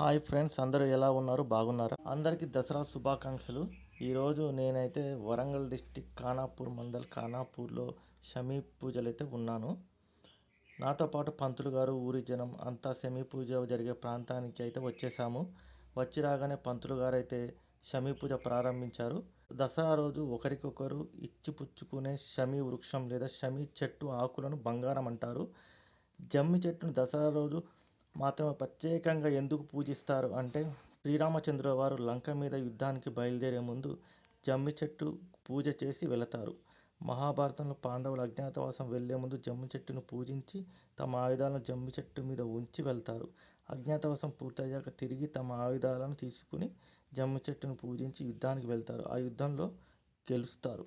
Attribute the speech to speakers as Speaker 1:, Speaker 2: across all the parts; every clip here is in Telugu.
Speaker 1: హాయ్ ఫ్రెండ్స్, అందరూ ఎలా ఉన్నారు? బాగున్నారా? అందరికీ దసరా శుభాకాంక్షలు. ఈరోజు నేనైతే వరంగల్ డిస్టిక్ ఖానాపూర్ మండల్ ఖానాపూర్లో షమీ పూజలు అయితే ఉన్నాను. నాతో పాటు పంతులు గారు, ఊరి జనం అంతా షమీ పూజ జరిగే ప్రాంతానికి అయితే వచ్చేసాము. వచ్చి రాగానే పంతులు గారు అయితే షమీ పూజ ప్రారంభించారు. దసరా రోజు ఒకరికొకరు ఇచ్చి పుచ్చుకునే షమీ వృక్షం లేదా షమీ చెట్టు ఆకులను బంగారం అంటారు. జమ్మి చెట్టును దసరా రోజు మాత్రమే ప్రత్యేకంగా ఎందుకు పూజిస్తారు అంటే, శ్రీరామచంద్రుల వారు లంక మీద యుద్ధానికి బయలుదేరే ముందు జమ్మి చెట్టు పూజ చేసి వెళతారు. మహాభారతంలో పాండవులు అజ్ఞాతవాసం వెళ్లే ముందు జమ్మి చెట్టును పూజించి తమ ఆయుధాలను జమ్మి చెట్టు మీద ఉంచి వెళ్తారు. అజ్ఞాతవాసం పూర్తయ్యాక తిరిగి తమ ఆయుధాలను తీసుకుని జమ్మి చెట్టును పూజించి యుద్ధానికి వెళ్తారు. ఆ యుద్ధంలో గెలుస్తారు.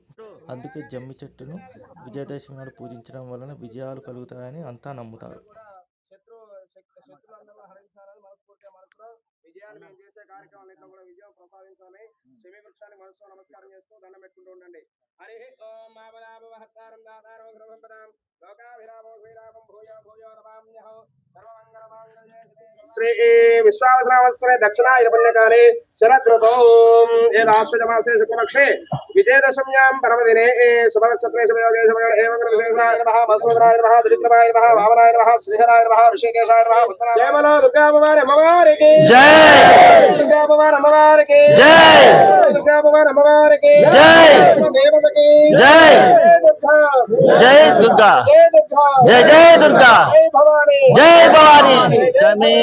Speaker 1: అందుకే జమ్మి చెట్టును విజయదశమి నాడు పూజించడం వలన విజయాలు కలుగుతాయని అంతా నమ్ముతారు.
Speaker 2: శత్రులందరూ హరించాలని మనస్ఫూర్తిగా మనసులో విజయాన్ని మేము చేసే కార్యక్రమాలన్నింటిలో కూడా విజయం ప్రసాదించాలని శమీ వృక్షాన్ని మనసులో నమస్కారం చేస్తూ దండం పెట్టుకుంటూ ఉండండి. హరి ఓం మాపదాపహర్తారం దాతారం గృహం పదాం లోకాభిరామో శ్రీరామం భూయో భూయో నమామ్యహో సర్వమంగళమాంగళ్యే శ్రీ విశ్వావసరావత్సరే దక్షిణాయన పుణ్యకాలే శరదృతో ఏదాశ్వజమాసే శుక్లపక్షే విజయదశమ్యాం పరమదినే శుభనక్షత్రే శుభయోగే శుభయోగే ఏమంగళ నమః మధుసూదనాయ నమః దిలీప్రభాయ నమః వామనాయ నమః శ్రీధరాయ నమః ఋషికేశాయ నమః జయ బలో దుర్గా భవాని అమ్మవారికి జై, దుర్గా భవాని అమ్మవారికి జై, దుర్గా భవాని అమ్మవారికి జై, దేవతకి జై,
Speaker 1: జై దుర్గా,
Speaker 2: జై దుర్గా,
Speaker 1: జై జై దుర్గా,
Speaker 2: జై భవాని,
Speaker 1: జై భవాని. షమీ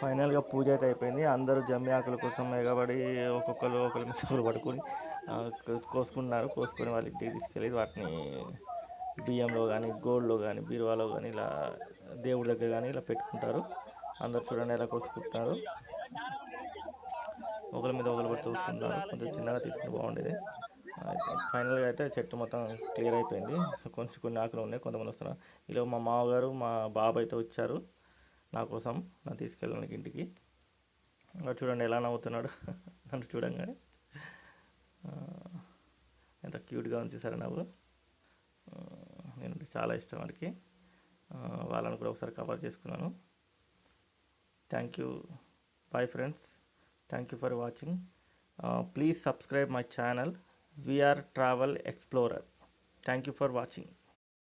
Speaker 1: ఫైనల్గా పూజ అయితే అయిపోయింది. అందరూ జమ్మి ఆకుల కోసం ఎగబడి ఒక్కొక్కరు ఒకరి మీద పడుకొని కోసుకున్నారు. కోసుకొని వాళ్ళ ఇంటికి తీసుకెళ్ళి వాటిని బియ్యంలో కానీ, గోల్డ్లో కానీ, బీరువాలో కానీ, ఇలా దేవుడి దగ్గర కానీ ఇలా పెట్టుకుంటారు. అందరు చూడండి ఎలా కోసుకుంటున్నారు. ఒకరి మీద ఒకరు పడి చూసుకుంటారు. కొంచెం చిన్నగా తీసుకుంటే బాగుండేది. ఫైనల్గా అయితే చెట్టు మొత్తం క్లియర్ అయిపోయింది. కొంచెం కొన్ని ఆకులు ఉన్నాయి, కొంతమంది వస్తున్నారు. ఇలా మా మామగారు, మా బాబు అయితే వచ్చారు నా కోసం, నన్ను తీసుకెళ్ళడానికి ఇంటికి. చూడండి ఎలా నవ్వుతున్నాడు నన్ను చూడంగానే. ఎంత క్యూట్గా ఉంది చూసారా నవ్వు. నేను చాలా ఇష్టం వాడికి. వాళ్ళని కూడా ఒకసారి కవర్ చేసుకున్నాను. Thank you. Bye friends. Thank you for watching. Please subscribe my channel VR Travel Explorer. Thank you for watching.